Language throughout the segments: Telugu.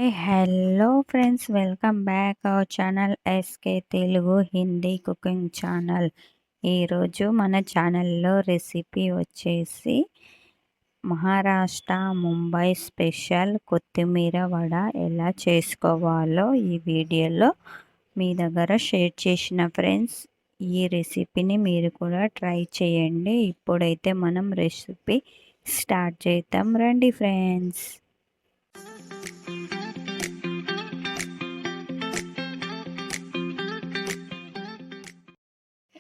Hello friends, welcome back our channel SK Telugu Hindi cooking channel. ఈరోజు మన ఛానల్లో రెసిపీ వచ్చేసి మహారాష్ట్ర ముంబై స్పెషల్ కొత్తిమీర వడ ఎలా చేసుకోవాలో ఈ వీడియోలో మీ దగ్గర షేర్ చేసిన ఫ్రెండ్స్. ఈ రెసిపీని మీరు కూడా ట్రై చేయండి. ఇప్పుడైతే మనం రెసిపీ స్టార్ట్ చేద్దాం, రండి ఫ్రెండ్స్.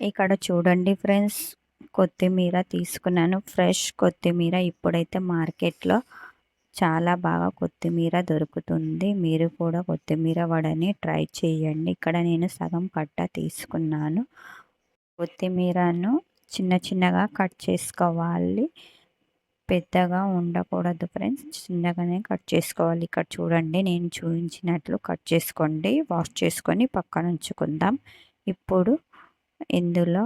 ఇక్కడ చూడండి ఫ్రెండ్స్, కొత్తిమీర తీసుకున్నాను. ఫ్రెష్ కొత్తిమీర. ఇప్పుడైతే మార్కెట్లో చాలా బాగా కొత్తిమీర దొరుకుతుంది. మీరు కూడా కొత్తిమీర వడని ట్రై చేయండి. ఇక్కడ నేను సగం కట్ట తీసుకున్నాను. కొత్తిమీరను చిన్న చిన్నగా కట్ చేసుకోవాలి. పెద్దగా ఉండకూడదు ఫ్రెండ్స్, చిన్నగానే కట్ చేసుకోవాలి. ఇక్కడ చూడండి, నేను చూపించినట్లు కట్ చేసుకోండి. వాష్ చేసుకొని పక్కన ఉంచుకుందాం. ఇప్పుడు ఇందులో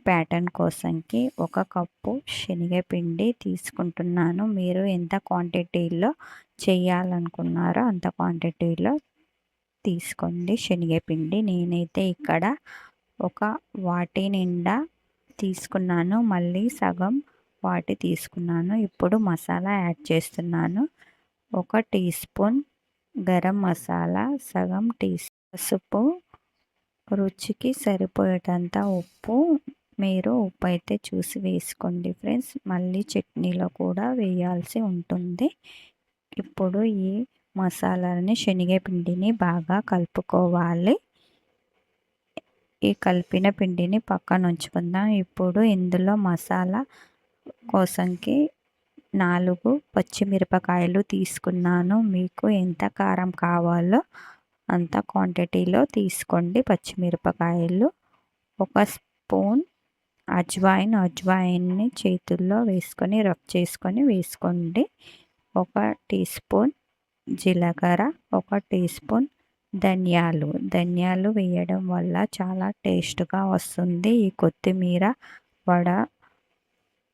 ప్యాటర్న్ కోసంకి 1 కప్పు శనగపిండి తీసుకుంటున్నాను. మీరు ఎంత క్వాంటిటీలో చేయాలనుకున్నారో అంత క్వాంటిటీలో తీసుకోండి శనగపిండి. నేనైతే ఇక్కడ ఒక వాటి నిండా తీసుకున్నాను, మళ్ళీ సగం వాటి తీసుకున్నాను. ఇప్పుడు మసాలా యాడ్ చేస్తున్నాను. 1 టీ స్పూన్ గరం మసాలా, సగం టీ పసుపు, రుచికి సరిపోయేటంత ఉప్పు. మీరు ఉప్పు అయితే చూసి వేసుకోండి ఫ్రెండ్స్. మళ్ళీ చట్నీలో కూడా వేయాల్సి ఉంటుంది. ఇప్పుడు ఈ మసాలాని శనగపిండిని బాగా కలుపుకోవాలి. ఈ కలిపిన పిండిని పక్కన ఉంచుకుందాం. ఇప్పుడు ఇందులో మసాలా కోసంకి 4 పచ్చిమిరపకాయలు తీసుకున్నాను. మీకు ఎంత కారం కావాలో అంత క్వాంటిటీలో తీసుకోండి పచ్చిమిరపకాయలు. 1 స్పూన్ అజ్వాయిన్ని చేతుల్లో వేసుకొని రబ్ చేసుకొని వేసుకోండి. 1 టీ స్పూన్ జీలకర్ర, 1 టీ స్పూన్ ధనియాలు వేయడం వల్ల చాలా టేస్ట్గా వస్తుంది ఈ కొత్తిమీర వడ.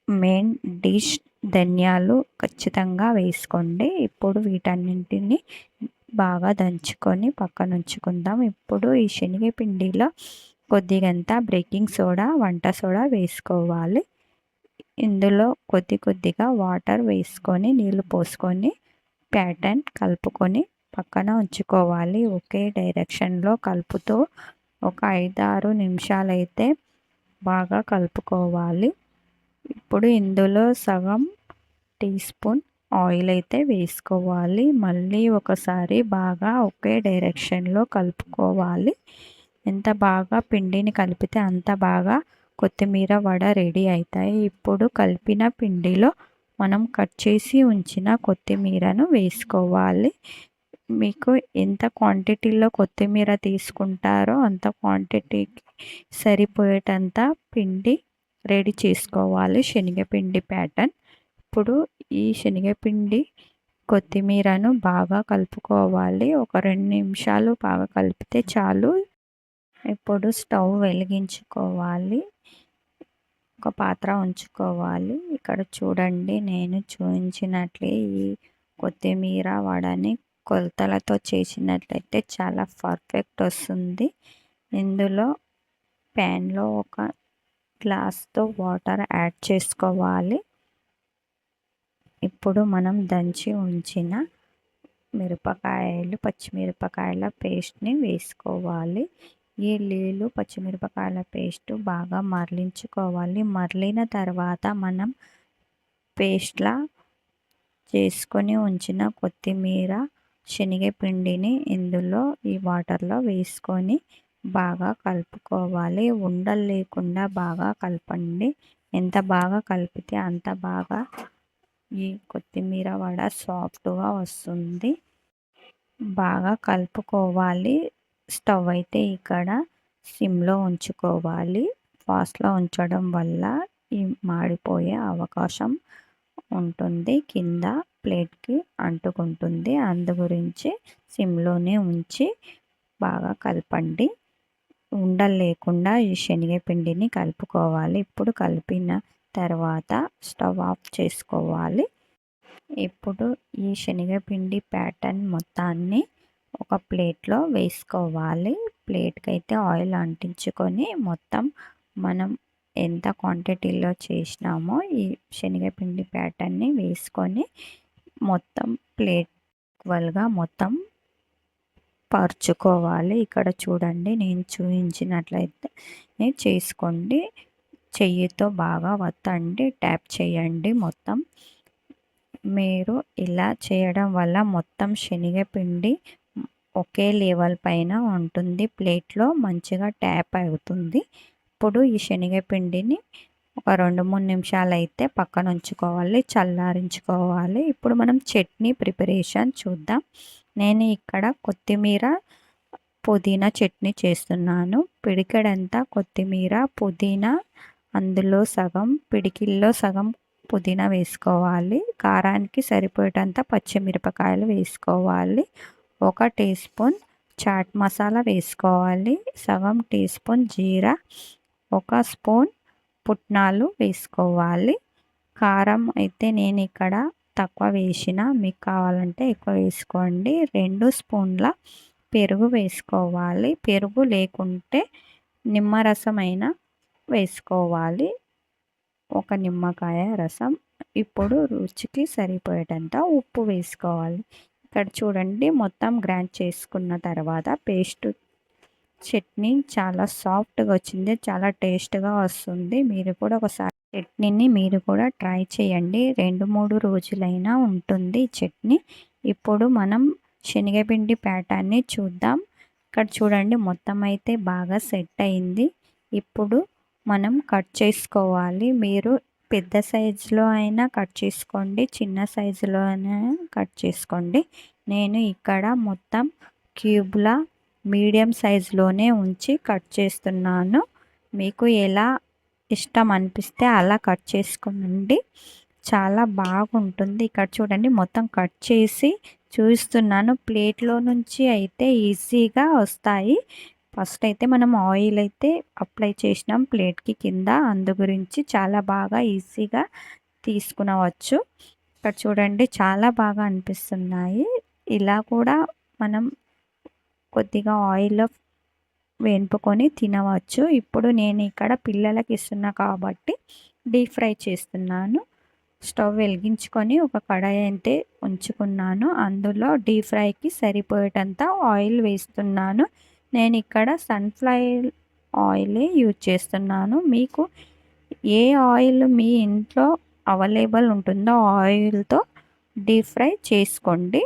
మెయిన్ డిష్ ధనియాలు ఖచ్చితంగా వేసుకోండి. ఇప్పుడు వీటన్నింటిని బాగా దంచుకొని పక్కన ఉంచుకుందాం. ఇప్పుడు ఈ శనగపిండిలో కొద్దిగంత బేకింగ్ సోడా, వంట సోడా వేసుకోవాలి. ఇందులో కొద్దిగా వాటర్ వేసుకొని నీళ్ళు పోసుకొని ప్యాటర్న్ కలుపుకొని పక్కన ఉంచుకోవాలి. ఒకే డైరెక్షన్లో కలుపుతూ ఒక 5-6 నిమిషాలైతే బాగా కలుపుకోవాలి. ఇప్పుడు ఇందులో సగం టీ స్పూన్ ఆయిల్ అయితే వేసుకోవాలి. మళ్ళీ ఒకసారి బాగా ఒకే డైరెక్షన్లో కలుపుకోవాలి. ఎంత బాగా పిండిని కలిపితే అంత బాగా కొత్తిమీర వడ రెడీ అవుతాయి. ఇప్పుడు కలిపిన పిండిలో మనం కట్ చేసి ఉంచిన కొత్తిమీరను వేసుకోవాలి. మీకు ఎంత క్వాంటిటీలో కొత్తిమీర తీసుకుంటారో అంత క్వాంటిటీకి సరిపోయేటంత పిండి రెడీ చేసుకోవాలి, శనగపిండి ప్యాటర్న్. ఇప్పుడు ఈ శనగపిండి కొత్తిమీరను బాగా కలుపుకోవాలి. ఒక 2 నిమిషాలు బాగా కలిపితే చాలు. ఇప్పుడు స్టవ్ వెలిగించుకోవాలి, ఒక పాత్ర ఉంచుకోవాలి. ఇక్కడ చూడండి, నేను చూపించినట్లే ఈ కొత్తిమీర వడని కొలతలతో చేసినట్లయితే చాలా పర్ఫెక్ట్ వస్తుంది. ఇందులో ప్యాన్లో 1 గ్లాస్తో వాటర్ యాడ్ చేసుకోవాలి. ఇప్పుడు మనం దంచి ఉంచిన పచ్చిమిరపకాయల పేస్ట్ని వేసుకోవాలి. ఈ నీళ్ళు పచ్చిమిరపకాయల పేస్ట్ బాగా మరలించుకోవాలి. మరలిన తర్వాత మనం పేస్ట్లా చేసుకొని ఉంచిన కొత్తిమీర శనగపిండిని ఇందులో ఈ వాటర్లో వేసుకొని బాగా కలుపుకోవాలి. ఉండలు లేకుండా బాగా కలపండి. ఎంత బాగా కలిపితే అంత బాగా ఈ కొత్తిమీర వడ సాఫ్ట్గా వస్తుంది. బాగా కలుపుకోవాలి. స్టవ్ అయితే ఇక్కడ సిమ్లో ఉంచుకోవాలి. ఫాస్ట్లో ఉంచడం వల్ల ఈ మాడిపోయే అవకాశం ఉంటుంది, కింద ప్లేట్కి అంటుకుంటుంది. అందు గురించి సిమ్లోనే ఉంచి బాగా కలపండి. ఉండలు లేకుండా ఈ శనగపిండిని కలుపుకోవాలి. ఇప్పుడు కలిపిన తర్వాత స్టవ్ ఆఫ్ చేసుకోవాలి. ఇప్పుడు ఈ శనగపిండి ప్యాటర్న్ మొత్తాన్ని ఒక ప్లేట్లో వేసుకోవాలి. ప్లేట్కి అయితే ఆయిల్ అంటించుకొని మొత్తం మనం ఎంత క్వాంటిటీలో చేసినామో ఈ శనగపిండి ప్యాటర్న్ని వేసుకొని మొత్తం ప్లేట్ ఈక్వల్గా మొత్తం పరుచుకోవాలి. ఇక్కడ చూడండి నేను చూపించినట్లయితే చేసుకోండి. చెయ్యితో బాగా వత్తండి, ట్యాప్ చేయండి. మొత్తం మీరు ఇలా చేయడం వల్ల మొత్తం శనగపిండి ఒకే లెవెల్ పైన ఉంటుంది, ప్లేట్లో మంచిగా ట్యాప్ అవుతుంది. ఇప్పుడు ఈ శనగపిండిని ఒక 2-3 నిమిషాలు అయితే పక్కన ఉంచుకోవాలి, చల్లారించుకోవాలి. ఇప్పుడు మనం చట్నీ ప్రిపరేషన్ చూద్దాం. నేను ఇక్కడ కొత్తిమీర పుదీనా చట్నీ చేస్తున్నాను. పిడికెడంతా కొత్తిమీర, పుదీనా, అందులో సగం పిడికిల్లో సగం పుదీనా వేసుకోవాలి. కారానికి సరిపోయేటంత పచ్చిమిరపకాయలు వేసుకోవాలి. 1 టీ స్పూన్ చాట్ మసాలా వేసుకోవాలి. సగం టీ స్పూన్ జీరా, 1 స్పూన్ పుట్నాలు వేసుకోవాలి. కారం అయితే నేను ఇక్కడ తక్కువ వేసిన, మీకు కావాలంటే ఎక్కువ వేసుకోండి. 2 స్పూన్ల పెరుగు వేసుకోవాలి. పెరుగు లేకుంటే నిమ్మరసం అయినా వేసుకోవాలి, 1 నిమ్మకాయ రసం. ఇప్పుడు రుచికి సరిపోయేటంత ఉప్పు వేసుకోవాలి. ఇక్కడ చూడండి మొత్తం గ్రైండ్ చేసుకున్న తర్వాత పేస్ట్ చట్నీ చాలా సాఫ్ట్గా వచ్చింది, చాలా టేస్ట్గా వస్తుంది. మీరు కూడా ఒకసారి చట్నీని మీరు కూడా ట్రై చేయండి. 2-3 రోజులైనా ఉంటుంది చట్నీ. ఇప్పుడు మనం శనగపిండి ప్యాటర్న్ని చూద్దాం. ఇక్కడ చూడండి మొత్తం అయితే బాగా సెట్ అయింది. ఇప్పుడు మనం కట్ చేసుకోవాలి. మీరు పెద్ద సైజులో అయినా కట్ చేసుకోండి, చిన్న సైజులో అయినా కట్ చేసుకోండి. నేను ఇక్కడ మొత్తం క్యూబ్లా మీడియం సైజులోనే ఉంచి కట్ చేస్తున్నాను. మీకు ఎలా ఇష్టం అనిపిస్తే అలా కట్ చేసుకోండి, చాలా బాగుంటుంది. ఇక్కడ చూడండి మొత్తం కట్ చేసి చూస్తున్నాను. ప్లేట్లో నుంచి అయితే ఈజీగా వస్తాయి. ఫస్ట్ అయితే మనం ఆయిల్ అయితే అప్లై చేసినాం ప్లేట్కి కింద, అందు గురించి చాలా బాగా ఈజీగా తీసుకునవచ్చు. ఇక్కడ చూడండి చాలా బాగా అనిపిస్తున్నాయి. ఇలా కూడా మనం కొద్దిగా ఆయిల్లో వేపుకొని తినవచ్చు. ఇప్పుడు నేను ఇక్కడ పిల్లలకి ఇస్తున్నా కాబట్టి డీప్ ఫ్రై చేస్తున్నాను. స్టవ్ వెలిగించుకొని ఒక కడాయి అయితే ఉంచుకున్నాను. అందులో డీప్ ఫ్రైకి సరిపోయేటంత ఆయిల్ వేస్తున్నాను. నేను ఇక్కడ సన్ఫ్లవర్ ఆయిలే యూజ్ చేస్తున్నాను. మీకు ఏ ఆయిల్ మీ ఇంట్లో అవైలబుల్ ఉంటుందో ఆయిల్తో డీప్ ఫ్రై చేసుకోండి.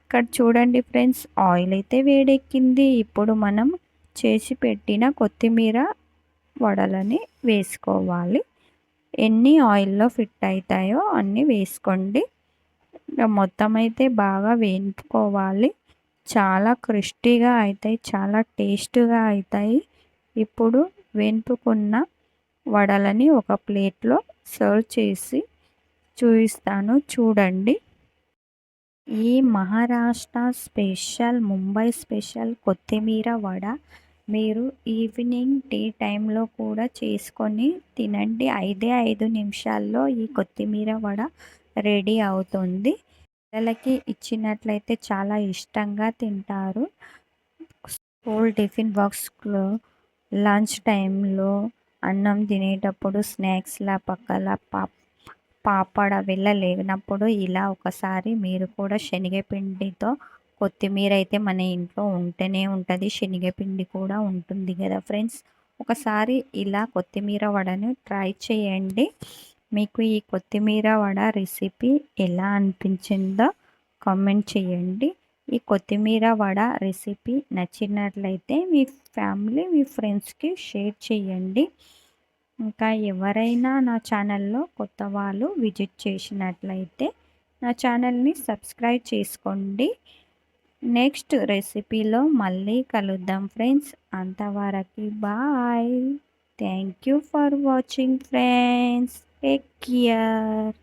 ఇక్కడ చూడండి ఫ్రెండ్స్, ఆయిల్ అయితే వేడెక్కింది. ఇప్పుడు మనం చేసి పెట్టిన కొత్తిమీర వడలని వేసుకోవాలి. ఎన్ని ఆయిల్లో ఫిట్ అవుతాయో అన్నీ వేసుకోండి. మొత్తం అయితే బాగా వేయించుకోవాలి. చాలా క్రిస్పీగా అవుతాయి, చాలా టేస్ట్గా అవుతాయి. ఇప్పుడు వేయించుకున్న వడలని ఒక ప్లేట్లో సర్వ్ చేసి చూపిస్తాను, చూడండి. ఈ మహారాష్ట్ర స్పెషల్, ముంబై స్పెషల్ కొత్తిమీర వడ మీరు ఈవినింగ్ టీ టైంలో కూడా చేసుకొని తినండి. 5 నిమిషాల్లో ఈ కొత్తిమీర వడ రెడీ అవుతుంది. పిల్లలకి ఇచ్చినట్లయితే చాలా ఇష్టంగా తింటారు. స్కూల్ టిఫిన్ బాక్స్లో, లంచ్ టైంలో, అన్నం తినేటప్పుడు స్నాక్స్లా పక్కల పాపడ వెళ్ళలేనప్పుడు ఇలా ఒకసారి మీరు కూడా శనగపిండితో, కొత్తిమీర అయితే మన ఇంట్లో ఉంటూనే ఉంటుంది, శనగపిండి కూడా ఉంటుంది కదా ఫ్రెండ్స్. ఒకసారి ఇలా కొత్తిమీర వడను ట్రై చేయండి. మీకు ఈ కొత్తిమీర వడ రెసిపీ ఎలా అనిపించిందో కామెంట్ చేయండి. ఈ కొత్తిమీర వడ రెసిపీ నచ్చినట్లయితే మీ ఫ్యామిలీ, మీ ఫ్రెండ్స్కి షేర్ చేయండి. ఇంకా ఎవరైనా నా ఛానల్లో కొత్త వాళ్ళు విజిట్ చేసినట్లయితే నా ఛానల్ని సబ్స్క్రైబ్ చేసుకోండి. నెక్స్ట్ రెసిపీలో మళ్ళీ కలుద్దాం ఫ్రెండ్స్. అంతవరకు bye. Thank you for watching friends. Take care.